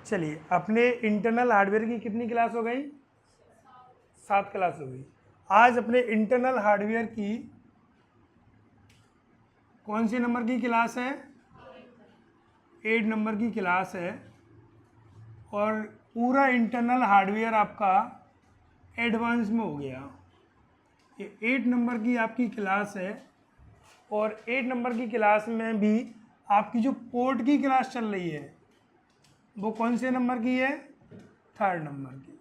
चलिए, अपने internal hardware की कितनी क्लास हो गई? 7 क्लास हो गई। आज अपने इंटरनल हार्डवेयर की कौन सी नंबर की क्लास है? 8 नंबर की क्लास है। और पूरा इंटरनल हार्डवेयर आपका एडवांस में हो गया। ये 8 नंबर की आपकी क्लास है और 8 नंबर की क्लास में भी आपकी जो पोर्ट की क्लास चल रही है वो कौन से नंबर की है? 3rd नंबर की।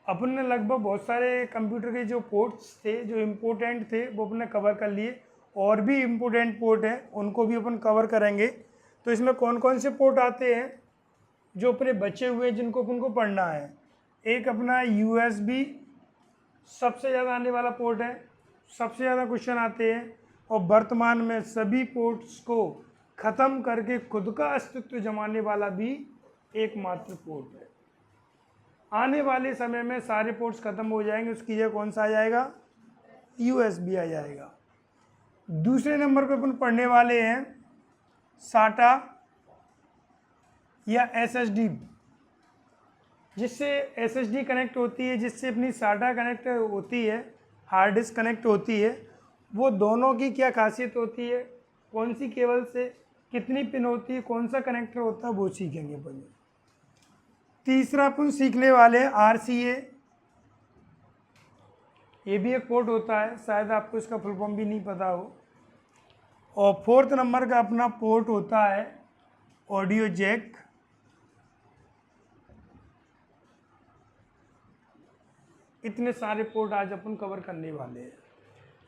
अपन ने लगभग बहुत सारे कंप्यूटर के जो पोर्ट्स थे जो इम्पोर्टेंट थे वो अपन ने कवर कर लिए, और भी इम्पोर्टेंट पोर्ट हैं उनको भी अपन कवर करेंगे। तो इसमें कौन कौन से पोर्ट आते हैं जो अपने बचे हुए जिनको अपन को पढ़ना है? एक अपना USB सबसे ज़्यादा आने वाला पोर्ट है, सबसे ज़्यादा क्वेश्चन आते हैं, और वर्तमान में सभी पोर्ट्स को ख़त्म करके खुद का अस्तित्व जमाने वाला भी एकमात्र पोर्ट है। आने वाले समय में सारे पोर्ट्स ख़त्म हो जाएंगे, उसकी जगह कौन सा आ जाएगा? USB आ जाएगा। दूसरे नंबर पे अपन पढ़ने वाले हैं SATA या SSD, जिससे SSD कनेक्ट होती है, जिससे अपनी SATA कनेक्ट होती है, हार्ड डिस्क कनेक्ट होती है। वो दोनों की क्या खासियत होती है, कौन सी केबल से कितनी पिन होती है, कौन सा कनेक्टर होता है, वो सीखेंगे अपन। तीसरा अपन सीखने वाले हैं RCA। ये भी एक पोर्ट होता है, शायद आपको इसका फुल फॉर्म भी नहीं पता हो। और 4th नंबर का अपना पोर्ट होता है ऑडियो जैक। इतने सारे पोर्ट आज अपन कवर करने वाले हैं।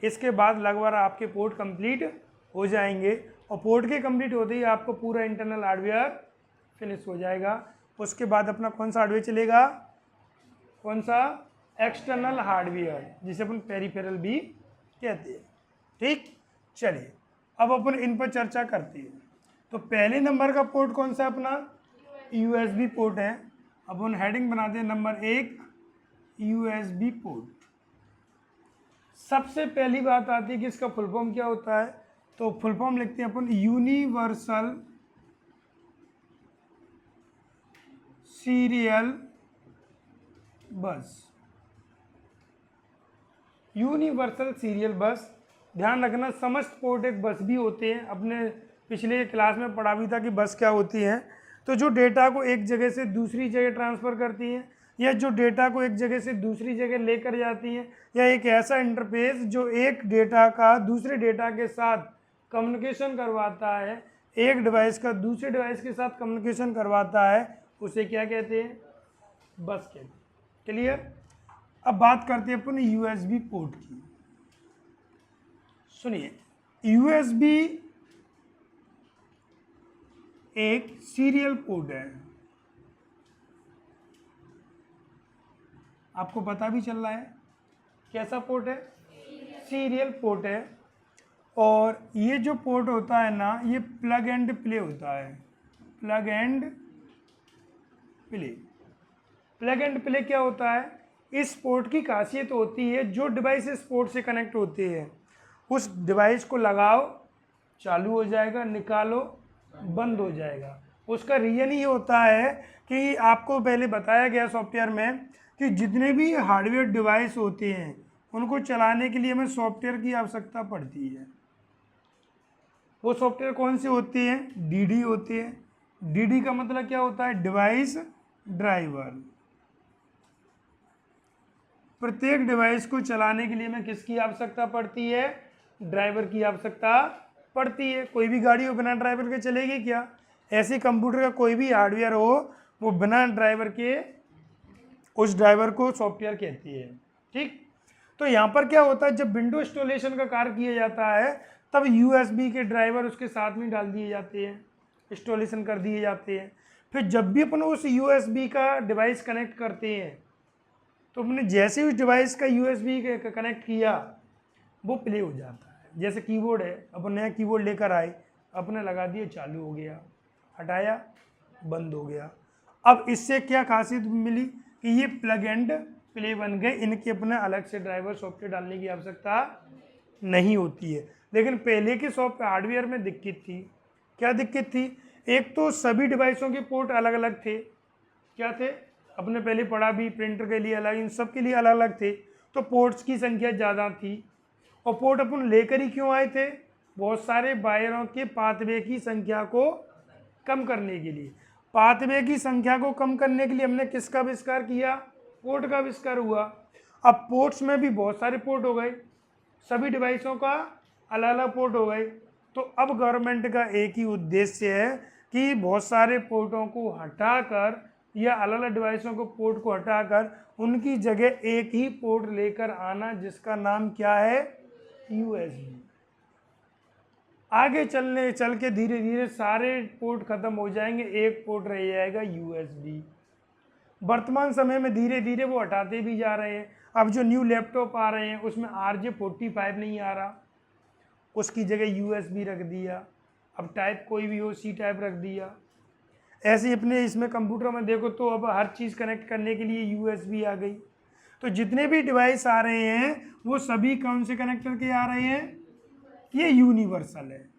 इसके बाद लगभग आपके पोर्ट कंप्लीट हो जाएंगे, और पोर्ट के कंप्लीट होते ही आपको पूरा इंटरनल हार्डवेयर फिनिश हो जाएगा। उसके बाद अपना कौन सा हार्डवेयर चलेगा? कौन सा? एक्सटर्नल हार्डवेयर, जिसे अपन पेरिफेरल भी कहते हैं। ठीक, चलिए अब अपन इन पर चर्चा करते हैं। तो पहले नंबर का पोर्ट कौन सा अपना? USB पोर्ट है। अपन हेडिंग बनाते हैं नंबर 1 USB पोर्ट। सबसे पहली बात आती है कि इसका फुल फॉर्म क्या होता है, तो फुल फॉर्म लिखते हैं अपन universal serial bus. Universal serial bus, ध्यान रखना समस्त पोर्ट एक बस भी होते हैं। अपने पिछले क्लास में पढ़ा भी था कि बस क्या होती है। तो जो डेटा को एक जगह से दूसरी जगह ट्रांसफ़र करती हैं, या जो डेटा को एक जगह से दूसरी जगह लेकर जाती हैं, या एक ऐसा इंटरफेस जो एक डेटा का दूसरे डेटा के साथ कम्युनिकेशन करवाता है, एक डिवाइस का दूसरे डिवाइस के साथ कम्युनिकेशन करवाता है, उसे क्या कहते हैं? बस कहते हैं। क्लियर? अब बात करते हैं अपन USB पोर्ट की। सुनिए, USB एक सीरियल पोर्ट है। आपको पता भी चल रहा है कैसा पोर्ट है? सीरियल पोर्ट है। और ये जो पोर्ट होता है ना, ये प्लग एंड प्ले होता है। Plug and play. Plug and play क्या होता है? इस पोर्ट की खासियत होती है जो डिवाइस इस पोर्ट से कनेक्ट होती है उस डिवाइस को लगाओ चालू हो जाएगा, निकालो बंद हो जाएगा। उसका रीज़न ये होता है कि आपको पहले बताया गया सॉफ्टवेयर में कि जितने भी हार्डवेयर डिवाइस होते हैं उनको चलाने के लिए हमें सॉफ्टवेयर की आवश्यकता पड़ती है। वो सॉफ्टवेयर कौन सी होती है? DD होती है। DD का मतलब क्या होता है? Device driver. प्रत्येक डिवाइस को चलाने के लिए हमें किसकी आवश्यकता पड़ती है? ड्राइवर की आवश्यकता पड़ती है। कोई भी गाड़ी हो बिना ड्राइवर के चलेगी क्या? ऐसे कंप्यूटर का कोई भी हार्डवेयर हो वो बिना ड्राइवर के, उस ड्राइवर को सॉफ्टवेयर कहती है। ठीक, तो यहाँ पर क्या होता है, जब विंडो इंस्टॉलेशन का कार्य किया जाता है तब USB के ड्राइवर उसके साथ में डाल दिए जाते हैं, इंस्टॉलेशन कर दिए जाते हैं। फिर जब भी अपन उस USB का डिवाइस कनेक्ट करते हैं तो अपने जैसे उस डिवाइस का USB कनेक्ट किया वो प्ले हो जाता है। जैसे कीबोर्ड है, अपन नया कीबोर्ड लेकर आए, अपने लगा दिए चालू हो गया, हटाया बंद हो गया। अब इससे क्या खासियत मिली कि ये प्लग एंड प्ले बन गए, इनके अपने अलग से ड्राइवर सॉफ्टवेयर डालने की आवश्यकता नहीं होती है। लेकिन पहले के हार्डवेयर में दिक्कत थी। क्या दिक्कत थी? एक तो सभी डिवाइसों के पोर्ट अलग अलग थे, क्या थे, अपने पहले पढ़ा भी, प्रिंटर के लिए अलग, इन सब के लिए अलग अलग थे, तो पोर्ट्स की संख्या ज़्यादा थी। और पोर्ट अपन लेकर ही क्यों आए थे, बहुत सारे वायरों के पाथवे की संख्या को कम करने के लिए। पाथवे की संख्या को कम करने के लिए हमने किसका आविष्कार किया, पोर्ट का आविष्कार हुआ। अब पोर्ट्स में भी बहुत सारे पोर्ट हो गए, सभी डिवाइसों का अलग अलग पोर्ट हो गए। तो अब गवर्नमेंट का एक ही उद्देश्य है कि बहुत सारे पोर्टों को हटाकर या अलग अलग डिवाइसों को पोर्ट को हटाकर उनकी जगह एक ही पोर्ट लेकर आना, जिसका नाम क्या है, यूएसबी। आगे चल के धीरे धीरे सारे पोर्ट खत्म हो जाएंगे, एक पोर्ट रह जाएगा यूएसबी। वर्तमान समय में धीरे धीरे वो हटाते भी जा रहे हैं। अब जो न्यू लैपटॉप आ रहे हैं उसमें RJ45 नहीं आ रहा, उसकी जगह यूएसबी रख दिया। अब टाइप कोई भी हो, C टाइप रख दिया। ऐसे ही अपने इसमें कंप्यूटर में देखो तो अब हर चीज़ कनेक्ट करने के लिए यूएसबी आ गई। तो जितने भी डिवाइस आ रहे हैं वो सभी कौन से कनेक्टर के आ रहे हैं, ये यूनिवर्सल है।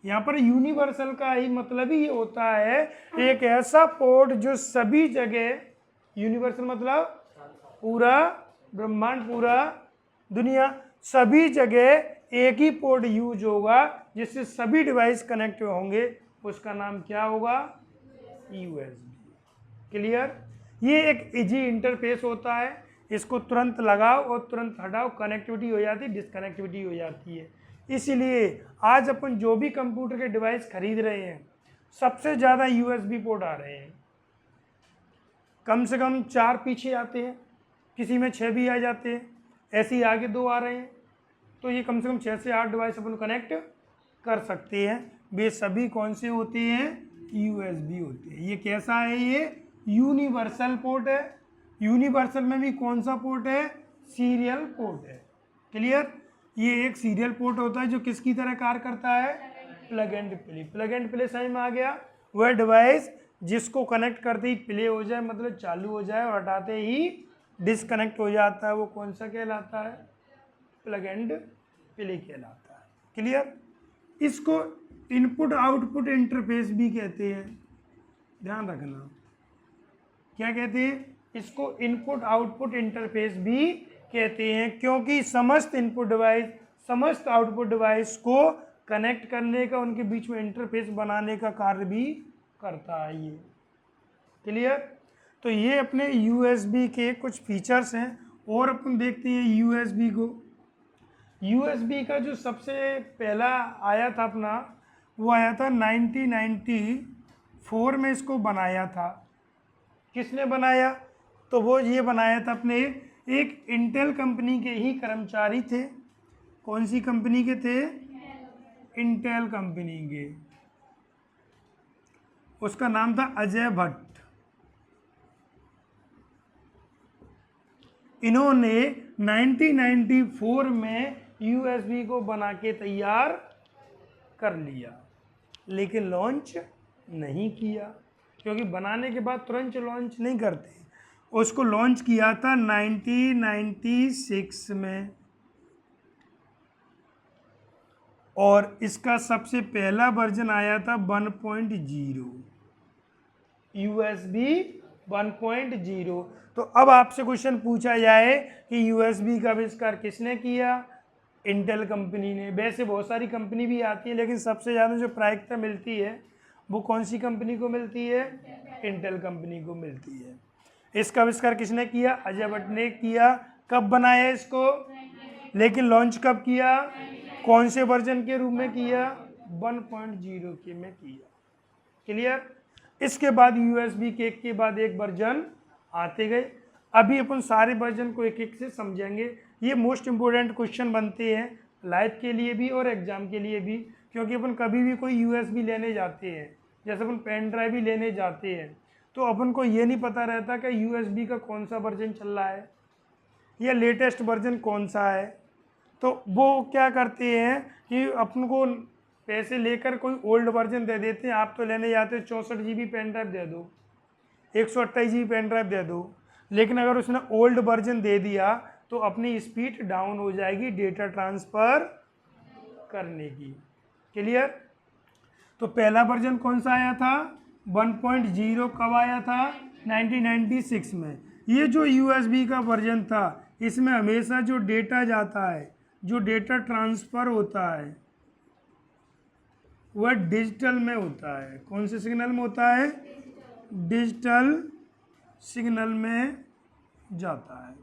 यहाँ पर यूनिवर्सल का ही मतलब ही होता है एक ऐसा पोर्ट जो सभी जगह, यूनिवर्सल मतलब पूरा ब्रह्मांड, पूरा दुनिया, सभी जगह एक ही पोर्ट यूज होगा जिससे सभी डिवाइस कनेक्ट होंगे, उसका नाम क्या होगा, यूएसबी। क्लियर। ये एक इजी इंटरफेस होता है, इसको तुरंत लगाओ और तुरंत हटाओ, कनेक्टिविटी हो जाती है, डिसकनेक्टिविटी हो जाती है। इसीलिए आज अपन जो भी कंप्यूटर के डिवाइस खरीद रहे हैं सबसे ज़्यादा यूएसबी पोर्ट आ रहे हैं। कम से कम 4 पीछे आते हैं, किसी में 6 भी आ जाते हैं, ऐसे ही आगे 2 आ रहे हैं। तो ये कम से कम 6 से 8 डिवाइस अपन कनेक्ट कर सकते हैं। वे सभी कौन से होते हैं, यूएसबी होते हैं। ये कैसा है, ये यूनिवर्सल पोर्ट है। यूनिवर्सल में भी कौन सा पोर्ट है, सीरियल पोर्ट है। क्लियर। ये एक सीरियल पोर्ट होता है जो किसकी तरह कार्य करता है, plug and play. Plug and play समझ में आ गया, वह डिवाइस जिसको कनेक्ट करते ही प्ले हो जाए, मतलब चालू हो जाए, और हटाते ही डिसकनेक्ट हो जाता है, वो कौन सा कहलाता है, प्लग एंड प्ले कहलाता है। क्लियर। इसको इनपुट आउटपुट इंटरफेस भी कहते हैं, ध्यान रखना। क्या कहते हैं, इसको इनपुट आउटपुट इंटरफेस भी कहते हैं, क्योंकि समस्त इनपुट डिवाइस समस्त आउटपुट डिवाइस को कनेक्ट करने का, उनके बीच में इंटरफेस बनाने का कार्य भी करता है ये। क्लियर। तो ये अपने यूएसबी के कुछ फीचर्स हैं। और अपन देखते हैं यूएसबी को। यूएसबी का जो सबसे पहला आया था अपना, वो आया था 1994 में, इसको बनाया था। किसने बनाया, तो वो ये बनाया था अपने एक इंटेल कंपनी के ही कर्मचारी थे। कौन सी कंपनी के थे, इंटेल कंपनी के। उसका नाम था अजय भट्ट। इन्होंने 1994 में यूएसबी को बना के तैयार कर लिया, लेकिन लॉन्च नहीं किया, क्योंकि बनाने के बाद तुरंत लॉन्च नहीं करते। उसको लॉन्च किया था 1996 में, और इसका सबसे पहला वर्जन आया था 1.0, यूएसबी 1.0। तो अब आपसे क्वेश्चन पूछा जाए कि यूएसबी का आविष्कार किसने किया, इंटेल कंपनी ने। वैसे बहुत सारी कंपनी भी आती है, लेकिन सबसे ज़्यादा जो प्रायिकता मिलती है वो कौन सी कंपनी को मिलती है, इंटेल कंपनी को मिलती है। इसका आविष्कार किसने किया, अजय भट्ट ने किया। कब बनाया इसको, लेकिन लॉन्च कब किया, कौन से वर्जन के रूप में किया, 1.0 के में किया। क्लियर। इसके बाद यूएसबी के एक के बाद एक वर्जन आते गए। अभी अपन सारे वर्जन को एक एक से समझेंगे। ये मोस्ट इम्पोर्टेंट क्वेश्चन बनते हैं लाइफ के लिए भी और एग्जाम के लिए भी, क्योंकि अपन कभी भी कोई यूएसबी लेने जाते हैं, जैसे अपन पेन ड्राइव भी लेने जाते हैं, तो अपन को ये नहीं पता रहता कि यूएसबी का कौन सा वर्जन चल रहा है या लेटेस्ट वर्जन कौन सा है। तो वो क्या करते हैं कि अपन को पैसे लेकर कोई ओल्ड वर्जन दे देते हैं। आप तो लेने जाते हो 64 GB पेन ड्राइव दे दो, 128 GB पेन ड्राइव दे दो, लेकिन अगर उसने ओल्ड वर्जन दे दिया तो अपनी स्पीड डाउन हो जाएगी डेटा ट्रांसफ़र करने की। क्लियर। तो पहला वर्जन कौन सा आया था 1.0, कब आया था 1996 में। ये जो USB का वर्जन था इसमें हमेशा जो डेटा जाता है, जो डेटा ट्रांसफ़र होता है वह डिजिटल में होता है। कौन से सिग्नल में होता है, डिजिटल सिग्नल में जाता है।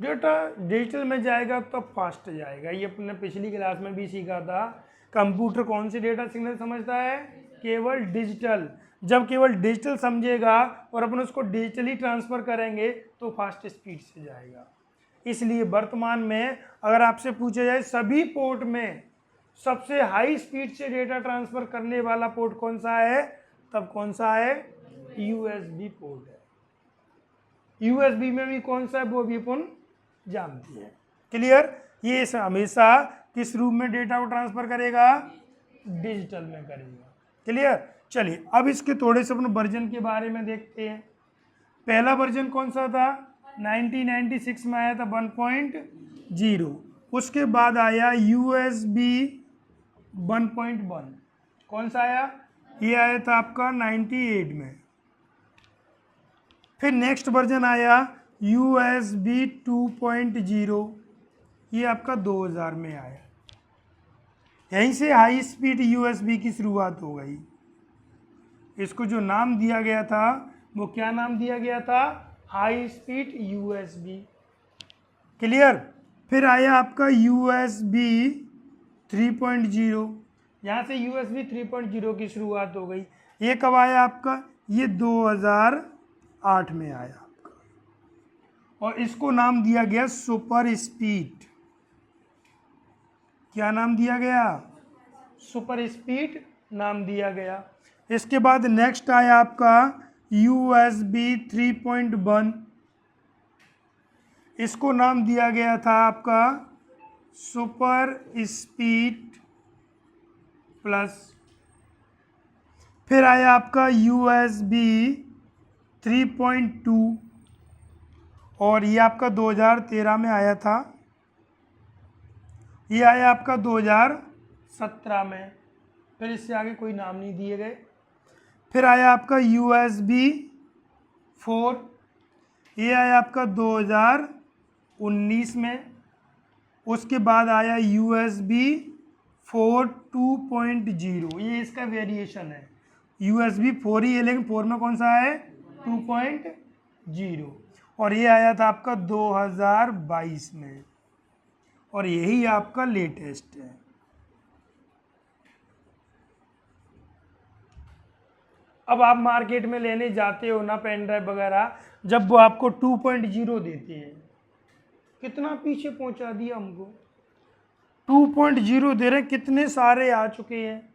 डेटा डिजिटल में जाएगा तो फास्ट जाएगा। ये अपने पिछली क्लास में भी सीखा था। कंप्यूटर कौन सी डेटा सिग्नल समझता है, केवल डिजिटल। जब केवल डिजिटल समझेगा और अपन उसको डिजिटली ट्रांसफ़र करेंगे तो फास्ट स्पीड से जाएगा। इसलिए वर्तमान में अगर आपसे पूछा जाए सभी पोर्ट में सबसे हाई स्पीड से डेटा ट्रांसफ़र करने वाला पोर्ट कौन सा है, तब कौन सा है, USB पोर्ट है। USB में भी कौन सा है वो भी अपन जानते हैं। क्लियर। ये हमेशा किस रूप में डेटा को ट्रांसफ़र करेगा, डिजिटल में करेगा। क्लियर। चलिए अब इसके थोड़े से अपन वर्जन के बारे में देखते हैं। पहला वर्जन कौन सा था, 1996 में आया था 1.0। उसके बाद आया USB 1.1। कौन सा आया, ये आया था आपका 98 में। फिर नेक्स्ट वर्जन आया USB 2.0, ये आपका 2000 में आया। यहीं से हाई स्पीड USB की शुरुआत हो गई। इसको जो नाम दिया गया था वो क्या नाम दिया गया था, हाई स्पीड USB। क्लियर। फिर आया आपका USB 3.0, यहाँ से USB 3.0 की शुरुआत हो गई। ये कब आया आपका, ये 2008 में आया आपका, और इसको नाम दिया गया सुपर स्पीड। क्या नाम दिया गया, सुपर स्पीड नाम दिया गया। इसके बाद नेक्स्ट आया आपका USB 3.1, इसको नाम दिया गया था आपका सुपर स्पीड प्लस। फिर आया आपका USB 3.2, और ये आपका 2013 में आया था। ये आया आपका 2017 में। फिर इससे आगे कोई नाम नहीं दिए गए। फिर आया आपका USB 4, ये आया आपका 2019 में। उसके बाद आया USB 4 2.0, ये इसका वेरिएशन है। USB 4 ही है लेकिन 4 में कौन सा है, 2.0, और ये आया था आपका 2022 में, और यही आपका लेटेस्ट है। अब आप मार्केट में लेने जाते हो ना पेन ड्राइव वगैरह, जब वो आपको 2.0 देते हैं, कितना पीछे पहुंचा दिया हमको। 2.0 दे रहे हैं, कितने सारे आ चुके हैं।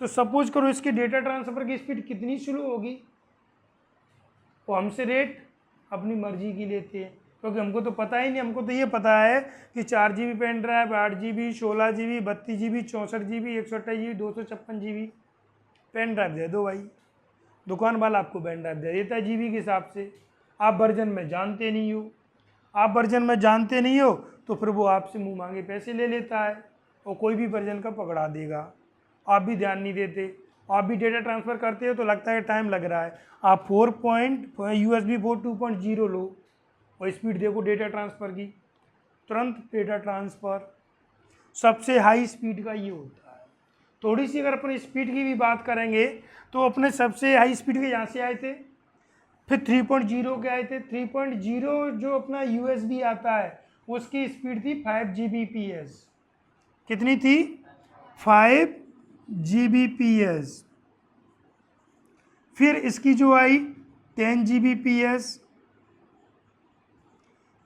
तो सपोज करो इसके डेटा ट्रांसफ़र की स्पीड कितनी स्लो होगी। वो हमसे रेट अपनी मर्जी की लेते हैं, क्योंकि हमको तो पता ही नहीं। हमको तो ये पता है कि 4 GB pen drive, 8 GB, 16 GB, 32 GB, 64 GB, 128 GB, 256 GB pen drive दे दो भाई। दुकान वाला आपको पेन ड्राइव दे देता है GB के हिसाब से। आप वर्जन में जानते नहीं हो, आप वर्जन में जानते नहीं हो तो फिर वो आपसे मुंह मांगे पैसे ले लेता है, और कोई भी वर्जन का पकड़ा देगा। आप भी ध्यान नहीं देते, आप भी डेटा ट्रांसफ़र करते हो तो लगता है टाइम लग रहा है। आप USB 4 2.0 लो और स्पीड देखो डेटा ट्रांसफ़र की, तुरंत डेटा ट्रांसफ़र। सबसे हाई स्पीड का ये होता है। थोड़ी सी अगर अपन स्पीड की भी बात करेंगे तो अपने सबसे हाई स्पीड के यहाँ से आए थे, फिर 3.0 के आए थे। 3.0 जो अपना USB आता है उसकी स्पीड थी 5 Gbps। कितनी थी, 5 Gbps। फिर इसकी जो आई 10 Gbps,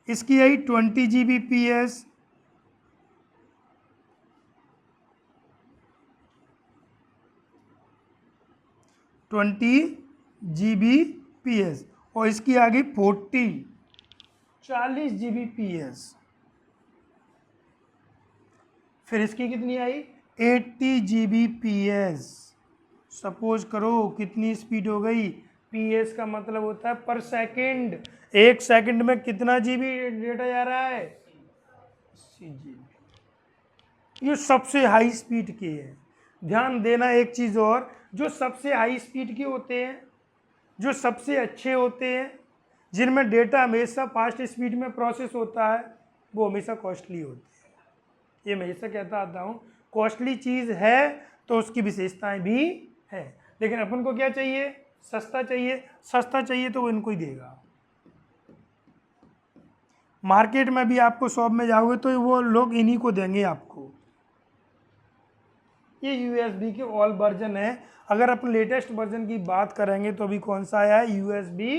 इसकी आई 20 Gbps, Gbps, और इसकी आ गई 40 Gbps। फिर इसकी कितनी आई 80 Gbps। सपोज करो कितनी स्पीड हो गई, PS का मतलब होता है पर सेकंड। 1 सेकंड में कितना GB डेटा जा रहा है, 80 GB। ये सबसे हाई स्पीड के है। ध्यान देना एक चीज़ और, जो सबसे हाई स्पीड के होते हैं, जो सबसे अच्छे होते हैं, जिनमें डेटा हमेशा फास्ट स्पीड में प्रोसेस होता है, वो हमेशा कॉस्टली होते हैं। ये मैं हमेशा कहता आता हूँ, कॉस्टली चीज़ है तो उसकी विशेषताएं भी है, लेकिन अपन को क्या चाहिए? सस्ता चाहिए। सस्ता चाहिए तो वो इनको ही देगा। मार्केट में भी आपको शॉप में जाओगे तो वो लोग इन्हीं को देंगे आपको। ये USB के ऑल वर्जन है। अगर अपन लेटेस्ट वर्जन की बात करेंगे तो अभी कौन सा आया है? USB।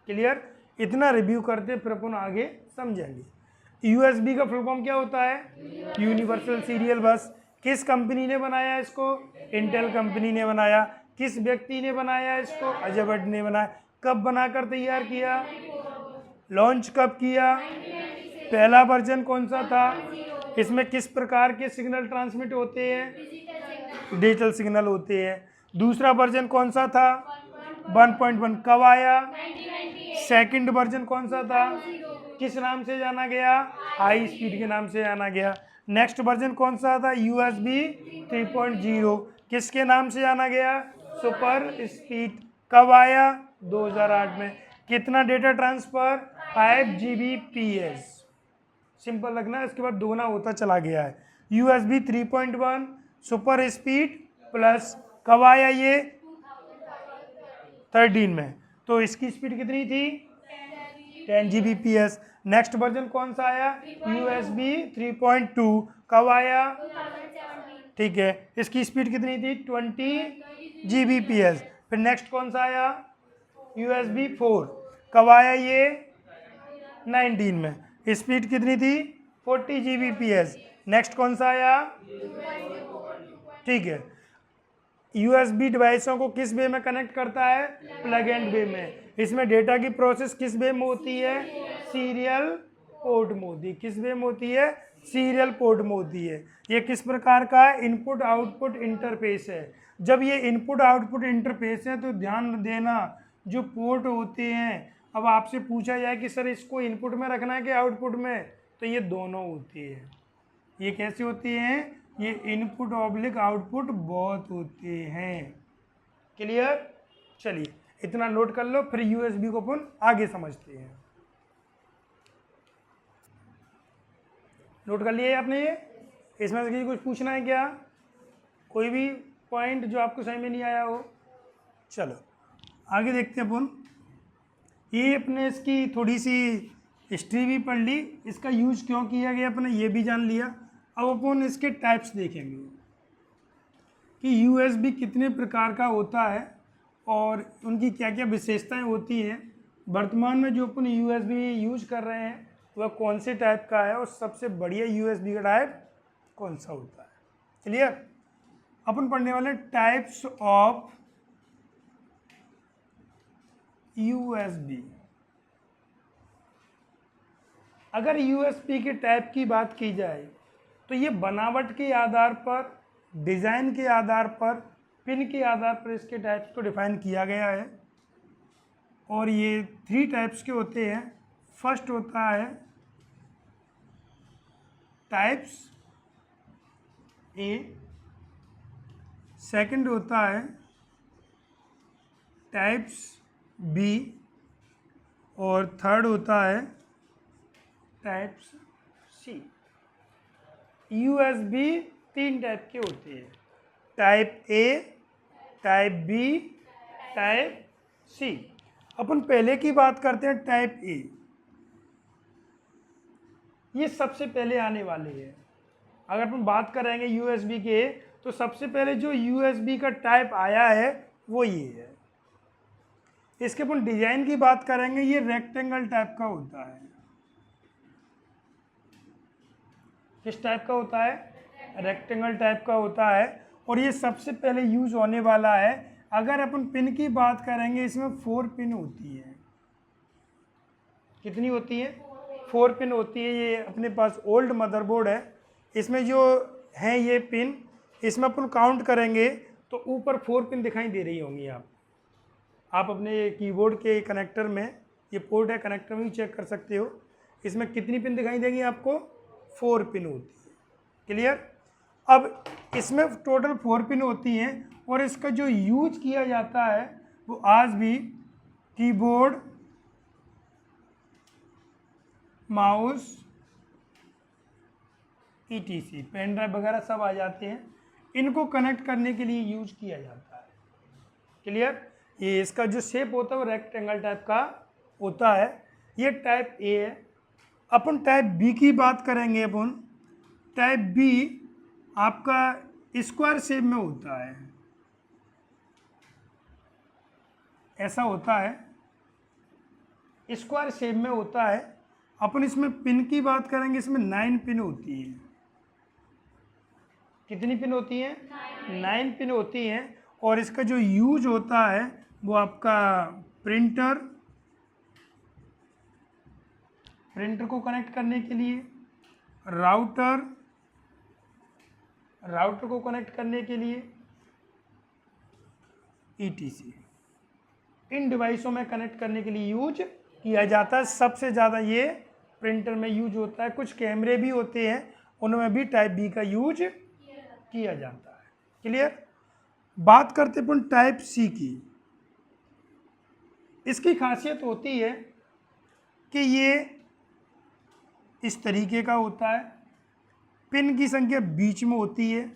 क्लियर? इतना रिव्यू करते फिर अपन आगे समझेंगे। USB का फुल फॉर्म क्या होता है? यूनिवर्सल सीरियल बस। किस कंपनी ने बनाया इसको? इंटेल कंपनी ने बनाया। किस व्यक्ति ने बनाया इसको? अजय भट्ट ने बनाया। कब बनाकर तैयार किया? लॉन्च कब किया? पहला वर्जन कौन सा था? इसमें किस प्रकार के सिग्नल ट्रांसमिट होते हैं? डिजिटल सिग्नल होते हैं। दूसरा वर्जन कौन सा था? 1.1। कब आया? सेकंड वर्जन कौन सा था? किस नाम से जाना गया? हाई स्पीड के नाम से जाना गया। नेक्स्ट वर्जन कौन सा था? USB 3.0। किसके नाम से जाना गया? Super speed. कब आया? 2008 में। कितना डेटा ट्रांसफर? 5 Gbps। सिंपल लगना, इसके बाद दोगुना होता चला गया है। USB 3.1 super speed plus. कब आया ये? 13 में। तो इसकी स्पीड कितनी थी? 10 Gbps। नेक्स्ट वर्जन कौन सा आया? USB 3.2। कब आया? ठीक है, इसकी स्पीड कितनी थी? 20 Gbps। फिर नेक्स्ट कौन सा आया? USB 4। कब आया ये? 19 में। स्पीड कितनी थी? 40 Gbps। नेक्स्ट कौन सा आया? ठीक है, USB डिवाइसों को किस वे में कनेक्ट करता है? प्लग एंड वे में। इसमें डेटा की प्रोसेस किस वे में होती है? सीरियल पोर्ट में होती है। किस वे में होती है? सीरियल पोर्ट में होती है। ये किस प्रकार का है? इनपुट आउटपुट इंटरफेस है। जब ये इनपुट आउटपुट इंटरफेस है तो ध्यान देना, जो पोर्ट होते हैं, अब आपसे पूछा जाए कि सर इसको इनपुट में रखना है कि आउटपुट में, तो ये दोनों होती है। ये कैसे होती हैं? ये इनपुट ऑब्लिक आउटपुट बहुत होते हैं। क्लियर? चलिए इतना नोट कर लो, फिर USB को अपन आगे समझते हैं। नोट कर लिया आपने? ये इसमें से कुछ पूछना है क्या? कोई भी पॉइंट जो आपको समझ में नहीं आया हो? चलो आगे देखते हैं अपन। ये अपने इसकी थोड़ी सी हिस्ट्री भी पढ़ ली, इसका यूज क्यों किया गया अपने ये भी जान लिया। अब अपन इसके टाइप्स देखेंगे कि USB कितने प्रकार का होता है और उनकी क्या क्या विशेषताएं होती हैं। वर्तमान में जो अपन USB यूज कर रहे हैं वह कौन से टाइप का है और सबसे बढ़िया USB का टाइप कौन सा होता है। क्लियर? अपन पढ़ने वाले टाइप्स ऑफ USB। अगर USB के टाइप की बात की जाए तो ये बनावट के आधार पर, डिज़ाइन के आधार पर, पिन के आधार पर इसके टाइप्स को डिफाइन किया गया है। और ये 3 टाइप्स के होते हैं। फर्स्ट होता है टाइप्स A, सेकंड होता है टाइप्स B और थर्ड होता है टाइप्स C। USB 3 टाइप के होते हैं, type A, type B, type C। अपन पहले की बात करते हैं टाइप A। ये सबसे पहले आने वाले हैं। अगर अपन बात करेंगे USB के तो सबसे पहले जो USB का टाइप आया है वो ये है। इसके अपन डिजाइन की बात करेंगे, ये रेक्टेंगल टाइप का होता है। किस टाइप का होता है? रेक्टेंगल टाइप का होता है और ये सबसे पहले यूज होने वाला है। अगर अपन पिन की बात करेंगे इसमें 4 पिन होती है। कितनी होती है? 4 पिन होती है। ये अपने पास ओल्ड मदरबोर्ड है, इसमें जो है ये पिन, इसमें अपन काउंट करेंगे तो ऊपर 4 पिन दिखाई दे रही होंगी। आप अपने कीबोर्ड के कनेक्टर में, ये पोर्ट है, कनेक्टर में भी चेक कर सकते हो। इसमें कितनी पिन दिखाई देंगी आपको? 4 पिन होती है। क्लियर। अब इसमें टोटल 4 पिन होती हैं और इसका जो यूज किया जाता है वो आज भी keyboard, mouse, ETC, pen drive वगैरह सब आ जाते हैं, इनको कनेक्ट करने के लिए यूज किया जाता है। क्लियर। ये इसका जो शेप होता है वो रेक्टेंगल टाइप का होता है। ये टाइप ए है। अपन टाइप बी की बात करेंगे। अपन टाइप बी आपका स्क्वायर शेप में होता है, ऐसा होता है, स्क्वायर शेप में होता है। अपन इसमें पिन की बात करेंगे, इसमें 9 पिन होती है। कितनी पिन होती हैं? 9 पिन होती हैं। और इसका जो यूज होता है वो आपका प्रिंटर को कनेक्ट करने के लिए, राउटर को कनेक्ट करने के लिए, ETC, इन डिवाइसों में कनेक्ट करने के लिए यूज किया जाता है। सबसे ज़्यादा ये प्रिंटर में यूज होता है। कुछ कैमरे भी होते हैं, उनमें भी टाइप बी का यूज किया जाता है। क्लियर। बात करते अपन टाइप सी की। इसकी खासियत होती है कि ये इस तरीके का होता है, पिन की संख्या बीच में होती है,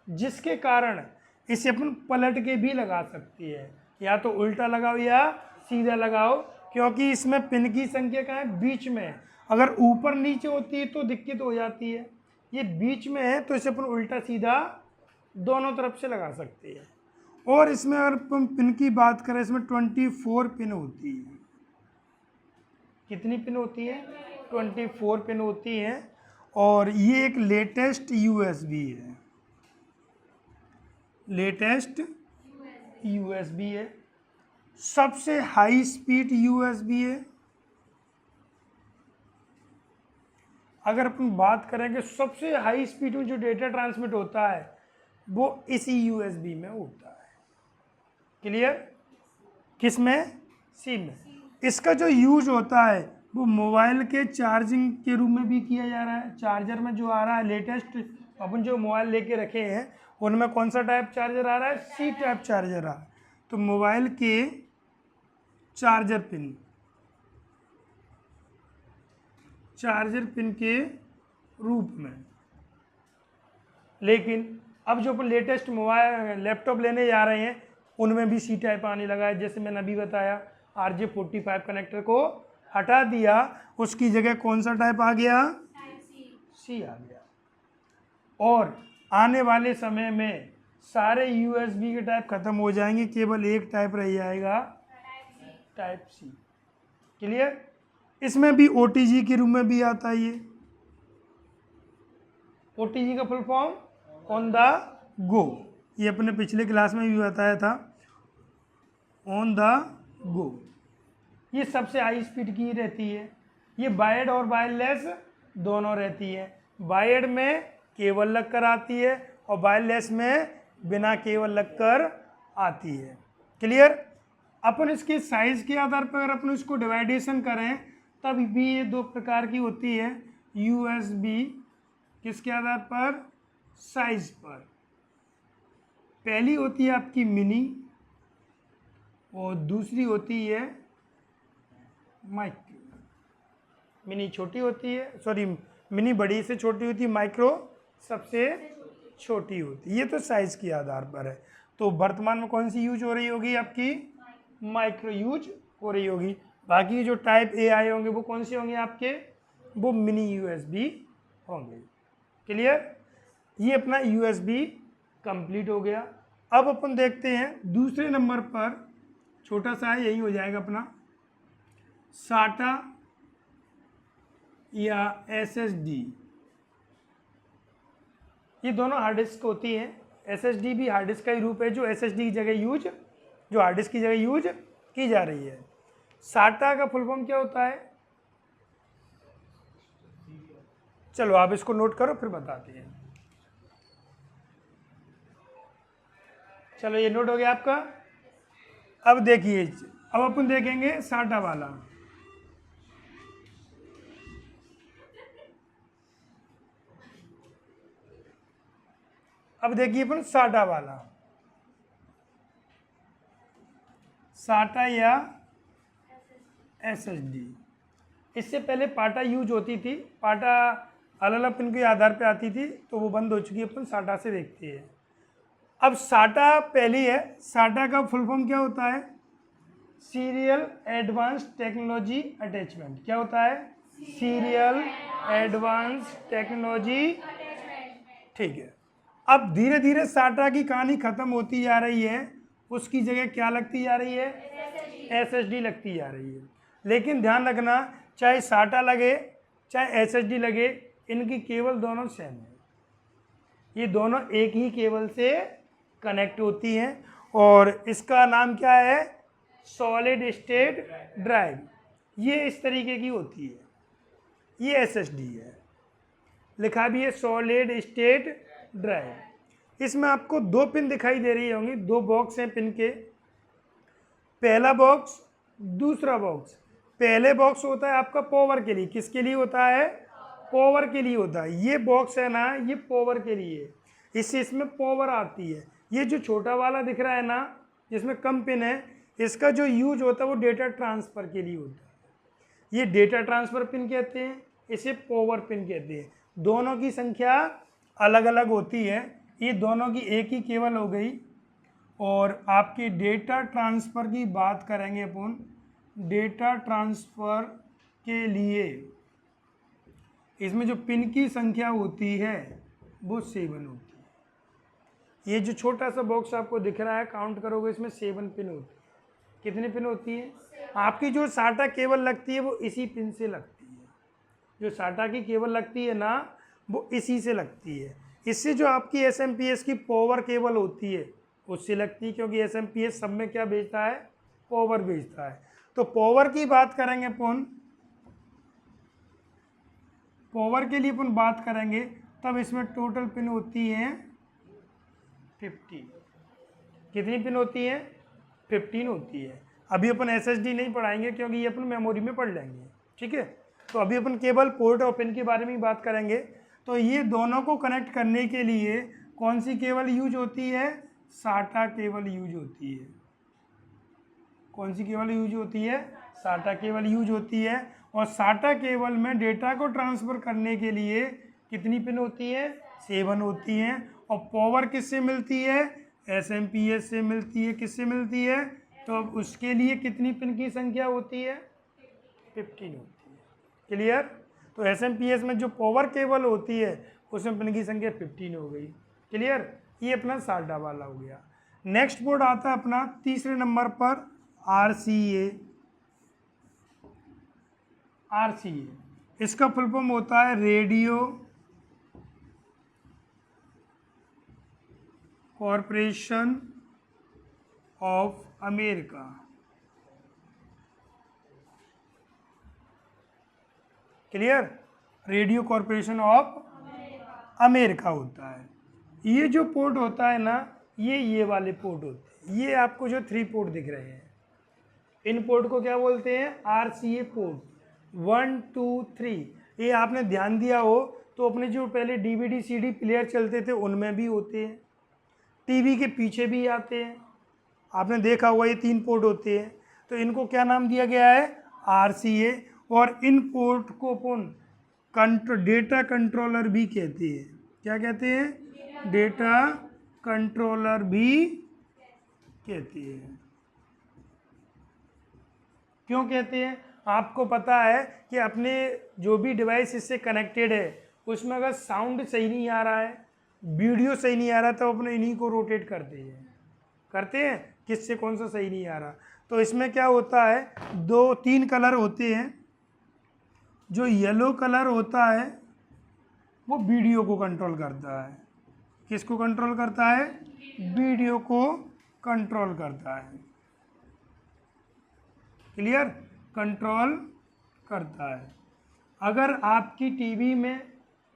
जिसके कारण इसे अपन पलट के भी लगा सकती है, या तो उल्टा लगाओ या सीधा लगाओ, क्योंकि इसमें पिन की संख्या क्या है? बीच में है। अगर ऊपर नीचे होती है तो दिक्कत हो जाती है। ये बीच में है तो इसे अपन उल्टा सीधा दोनों तरफ से लगा सकते हैं। और इसमें अगर अपन पिन की बात करें, इसमें 24 पिन होती है। कितनी पिन होती है? 24 पिन होती हैं। और ये एक लेटेस्ट USB है, लेटेस्ट USB है, सबसे हाई स्पीड USB है। अगर अपन बात करेंगे सबसे हाई स्पीड में जो डेटा ट्रांसमिट होता है वो इसी USB में होता है। क्लियर। किस में? सी में। इसका जो यूज होता है वो मोबाइल के चार्जिंग के रूप में भी किया जा रहा है। चार्जर में जो आ रहा है लेटेस्ट, अपन जो मोबाइल लेके रखे हैं उनमें कौन सा टाइप चार्जर आ रहा है? C टाइप चार्जर आ रहा है। तो मोबाइल के चार्जर पिन के रूप में। लेकिन अब जो अपन लेटेस्ट मोबाइल लैपटॉप लेने जा रहे हैं उनमें भी C टाइप आने लगा है। जैसे मैंने अभी बताया, RJ45 कनेक्टर को हटा दिया, उसकी जगह कौन सा टाइप आ गया? C आ गया। और आने वाले समय में सारे USB के टाइप खत्म हो जाएंगे, केवल एक टाइप रह जाएगा, टाइप C। क्लियर। इसमें भी OTG के रूप में भी आता है। ये OTG का full form on the go, ये अपने पिछले क्लास में भी बताया था, ऑन द गो। ये सबसे हाई स्पीड की रहती है। ये वायर्ड और वायरलेस दोनों रहती है। वायर्ड में केबल लगकर आती है और वायरलेस में बिना केबल लगकर आती है। क्लियर। अपन इसके साइज के आधार पर अगर अपन इसको डिवाइडेशन करें तब भी ये दो प्रकार की होती है। USB किसके आधार पर? साइज पर। पहली होती है आपकी मिनी और दूसरी होती है माइक्रो। मिनी छोटी होती है, सॉरी मिनी बड़ी से छोटी होती है, माइक्रो सबसे छोटी होती है। ये तो साइज के आधार पर है। तो वर्तमान में कौन सी यूज हो रही होगी? आपकी माइक्रो यूज हो रही होगी। बाकी जो टाइप ए आए होंगे वो कौन से होंगे आपके? वो मिनी USB होंगे। क्लियर। ये अपना USB कंप्लीट हो गया। अब अपन देखते हैं दूसरे नंबर पर, छोटा सा है, यही हो जाएगा अपना SATA या SSD। ये दोनों हार्ड डिस्क होती हैं। SSD भी हार्ड डिस्क का ही रूप है, जो SSD की जगह यूज, जो हार्ड डिस्क की जगह यूज की जा रही है। SATA का फुल फॉर्म क्या होता है? चलो आप इसको नोट करो फिर बताते हैं। चलो ये नोट हो गया आपका। अब देखिए, अब अपन देखेंगे SATA वाला। अब देखिए अपन साटा वाला, साटा या SSD। इससे पहले पाटा यूज होती थी, पाटा अलग अलग पिन के आधार पे आती थी, तो वो बंद हो चुकी है, अपन साटा से देखते हैं। अब साटा पहली है, साटा का फुल फॉर्म क्या होता है? Serial advance technology attachment. क्या होता है? सीरियल एडवांस टेक्नोलॉजी, ठीक है। अब धीरे धीरे साटा की कहानी खत्म होती जा रही है, उसकी जगह क्या लगती जा रही है? SSD लगती जा रही है। लेकिन ध्यान रखना, चाहे साटा लगे चाहे SSD लगे, इनकी केबल दोनों सेम है, ये दोनों एक ही केबल से कनेक्ट होती हैं। और इसका नाम क्या है? Solid state drive. ये इस तरीके की होती है, ये SSD है, लिखा भी है सॉलिड स्टेट ड्राइव। इसमें आपको दो पिन दिखाई दे रही होंगी, दो बॉक्स हैं पिन के, पहला बॉक्स दूसरा बॉक्स। पहले बॉक्स होता है आपका पावर के लिए, किसके लिए होता है? पावर के लिए होता है। ये बॉक्स है ना, ये पावर के लिए, इससे इसमें पावर आती है। ये जो छोटा वाला दिख रहा है ना, जिसमें कम पिन है, इसका जो यूज होता है वो डेटा ट्रांसफ़र के लिए होता है। ये डेटा ट्रांसफ़र पिन कहते हैं, इसे पावर पिन कहते हैं। दोनों की संख्या अलग अलग होती है, ये दोनों की एक ही केबल हो गई। और आपके डेटा ट्रांसफ़र की बात करेंगे अपन, डेटा ट्रांसफ़र के लिए इसमें जो पिन की संख्या होती है वो 7 होती है। ये जो छोटा सा बॉक्स आपको दिख रहा है, काउंट करोगे इसमें 7 पिन होती है। कितनी पिन होती है? आपकी जो साटा केबल लगती है वो इसी पिन से लगती है, जो साटा की केबल लगती है ना वो इसी से लगती है। इससे जो आपकी SMPS की पावर केबल होती है उससे लगती है, क्योंकि SMPS सब में क्या भेजता है? पावर भेजता है। तो पावर की बात करेंगे अपन, पावर के लिए अपन बात करेंगे, तब इसमें टोटल पिन होती है 50। कितनी पिन होती है? 15 होती है। अभी अपन SSD नहीं पढ़ाएंगे, क्योंकि ये अपन मेमोरी में पढ़ लेंगे, ठीक है। तो अभी अपन केवल पोर्ट और पिन के बारे में ही बात करेंगे। तो ये दोनों को कनेक्ट करने के लिए कौन सी केबल यूज होती है? साटा केबल यूज होती है। कौन सी केबल यूज होती है? साटा केबल यूज होती है। और साटा केबल में डेटा को ट्रांसफ़र करने के लिए कितनी पिन होती है? 7 होती हैं। और पावर किससे मिलती है? SMPS से मिलती है। किससे मिलती है? तो अब उसके लिए कितनी पिन की संख्या होती है? 15 होती है। क्लियर? तो SMPS में जो पावर केबल होती है उसमें पिन की संख्या 15 हो गई। क्लियर? ये अपना साटा वाला हो गया। नेक्स्ट बोर्ड आता है अपना तीसरे नंबर पर RCA। RCA इसका फुल फॉर्म होता है radio corporation of America. Clear? Radio corporation of America होता है। ये जो पोर्ट होता है ना, ये वाले पोर्ट होते हैं। ये आपको जो 3 पोर्ट दिख रहे हैं, इन पोर्ट को क्या बोलते हैं? RCA port 1 2 3। ये आपने ध्यान दिया हो तो अपने जो पहले DVD CD प्लेयर चलते थे उनमें भी होते हैं, टीवी के पीछे भी आते हैं। आपने देखा होगा ये 3 पोर्ट होते हैं। तो इनको क्या नाम दिया गया है? RCA। और इन पोर्ट को अपन डेटा कंट्रोलर भी कहते हैं। क्या कहते हैं? डेटा कंट्रोलर भी कहते हैं। क्यों कहते हैं? आपको पता है कि अपने जो भी डिवाइस इससे कनेक्टेड है उसमें अगर साउंड सही नहीं आ रहा है, वीडियो सही नहीं आ रहा, तो अपने इन्हीं को रोटेट करते हैं किससे कौन सा सही नहीं आ रहा। तो इसमें क्या होता है, 2-3 कलर होते हैं। जो येलो कलर होता है वो वीडियो को कंट्रोल करता है। किसको कंट्रोल करता है? वीडियो को कंट्रोल करता है। क्लियर? कंट्रोल करता है। अगर आपकी टीवी में,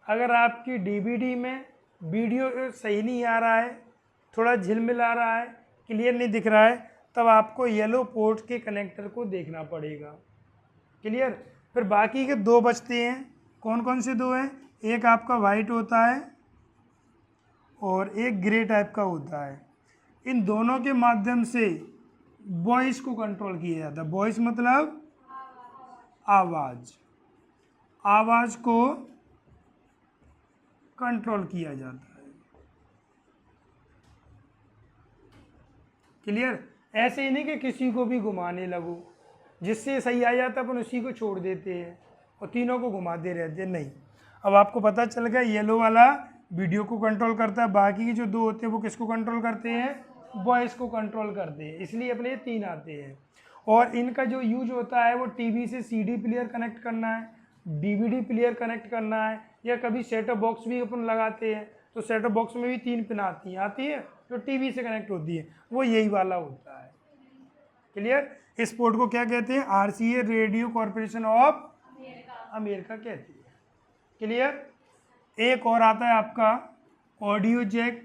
अगर आपकी DVD में वीडियो सही नहीं आ रहा है, थोड़ा झिलमिल आ रहा है, क्लियर नहीं दिख रहा है, तब आपको येलो पोर्ट के कनेक्टर को देखना पड़ेगा। क्लियर? फिर बाकी के 2 बचते हैं। कौन कौन से 2 हैं? एक आपका वाइट होता है और एक ग्रे टाइप का होता है। इन दोनों के माध्यम से वॉइस को कंट्रोल किया जाता है। वॉइस मतलब आवाज़, आवाज़ को कंट्रोल किया जाता है। क्लियर? ऐसे ही नहीं कि किसी को भी घुमाने लगो, जिससे सही आ जाता है अपन उसी को छोड़ देते हैं और तीनों को घुमाते रहते हैं, नहीं। अब आपको पता चल गया, येलो वाला वीडियो को कंट्रोल करता है, बाकी के जो दो होते हैं वो किसको कंट्रोल करते हैं? वॉइस को कंट्रोल करते हैं, इसलिए अपने 3 आते हैं। और इनका जो यूज होता है वो टीवी से सीडी प्लेयर कनेक्ट करना है, डीवीडी प्लेयर कनेक्ट करना है, या कभी सेटअप बॉक्स भी अपन लगाते हैं तो सेटअप बॉक्स में भी 3 पिन आती है जो टीवी से कनेक्ट होती है, वो यही वाला होता है। क्लियर? इस पोर्ट को क्या कहते हैं? RCA, radio corporation of America कहती है। क्लियर? एक और आता है आपका ऑडियो जैक,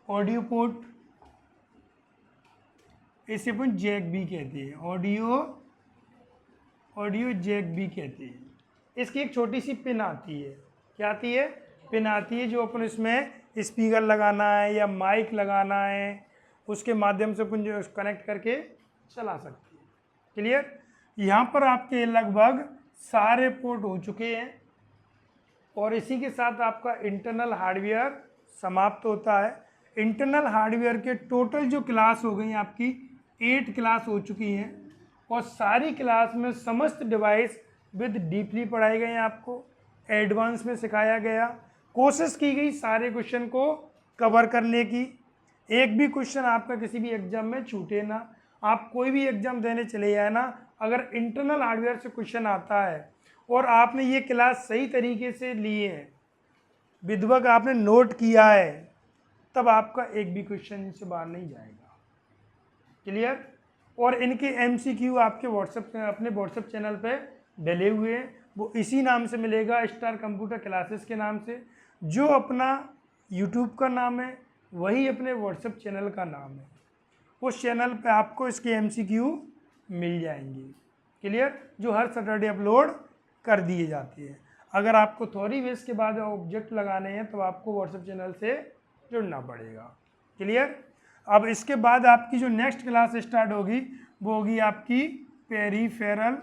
ऑडियो पोर्ट, इसे अपन जैक भी कहते हैं, ऑडियो जैक भी कहते हैं। इसकी एक छोटी सी पिन आती है, क्या आती है? पिन आती है, जो अपन इसमें स्पीकर लगाना है या माइक लगाना है उसके माध्यम से अपन जो कनेक्ट करके चला सकते हैं। क्लियर? यहाँ पर आपके लगभग सारे पोर्ट हो चुके हैं और इसी के साथ आपका इंटरनल हार्डवेयर समाप्त होता है। इंटरनल हार्डवेयर के टोटल जो क्लास हो गई आपकी 8 क्लास हो चुकी हैं और सारी क्लास में समस्त डिवाइस विद डीपली पढ़ाए गए हैं, आपको एडवांस में सिखाया गया, कोशिश की गई सारे क्वेश्चन को कवर करने की। एक भी क्वेश्चन आपका किसी भी एग्जाम में छूटे ना। आप कोई भी एग्जाम देने चले जाए ना, अगर इंटरनल हार्डवेयर से क्वेश्चन आता है और आपने ये क्लास सही तरीके से ली है, विधिवत आपने नोट किया है, तब आपका एक भी क्वेश्चन से बाहर नहीं जाएगा। क्लियर? और इनके MCQ आपके अपने व्हाट्सएप चैनल पे डले हुए हैं, वो इसी नाम से मिलेगा, स्टार कंप्यूटर क्लासेस के नाम से। जो अपना यूट्यूब का नाम है वही अपने व्हाट्सएप चैनल का नाम है, उस चैनल पे आपको इसके MCQ मिल जाएंगे। क्लियर? जो हर सैटरडे अपलोड कर दिए जाते हैं। अगर आपको थ्योरी बेस के बाद ऑब्जेक्ट लगाने हैं तो आपको व्हाट्सएप चैनल से जुड़ना पड़ेगा। क्लियर? अब इसके बाद आपकी जो नेक्स्ट क्लास स्टार्ट होगी वो होगी आपकी पेरीफेरल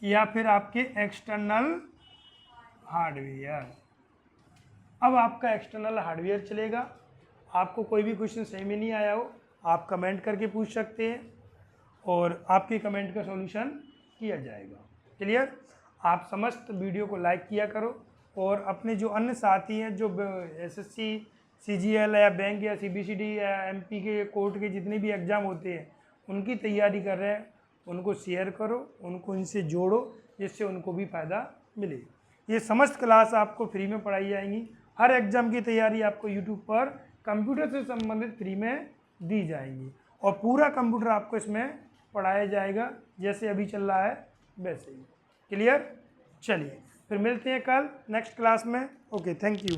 या फिर आपके एक्सटर्नल हार्डवेयर। अब आपका एक्सटर्नल हार्डवेयर चलेगा। आपको कोई भी क्वेश्चन सही में नहीं आया हो, आप कमेंट करके पूछ सकते हैं और आपके कमेंट का सॉल्यूशन किया जाएगा। क्लियर? आप समस्त वीडियो को लाइक किया करो और अपने जो अन्य साथी हैं जो SSC, CGL या बैंक या CBCD या MP के कोर्ट के जितने भी एग्ज़ाम होते हैं उनकी तैयारी कर रहे हैं, उनको शेयर करो, उनको इनसे जोड़ो, जिससे उनको भी फ़ायदा मिले। ये समस्त क्लास आपको फ्री में पढ़ाई जाएंगी। हर एग्ज़ाम की तैयारी आपको यूट्यूब पर कंप्यूटर से संबंधित फ्री में दी जाएगी और पूरा कंप्यूटर आपको इसमें पढ़ाया जाएगा, जैसे अभी चल रहा है वैसे ही। क्लियर? चलिए फिर मिलते हैं कल नेक्स्ट क्लास में। Okay, thank you.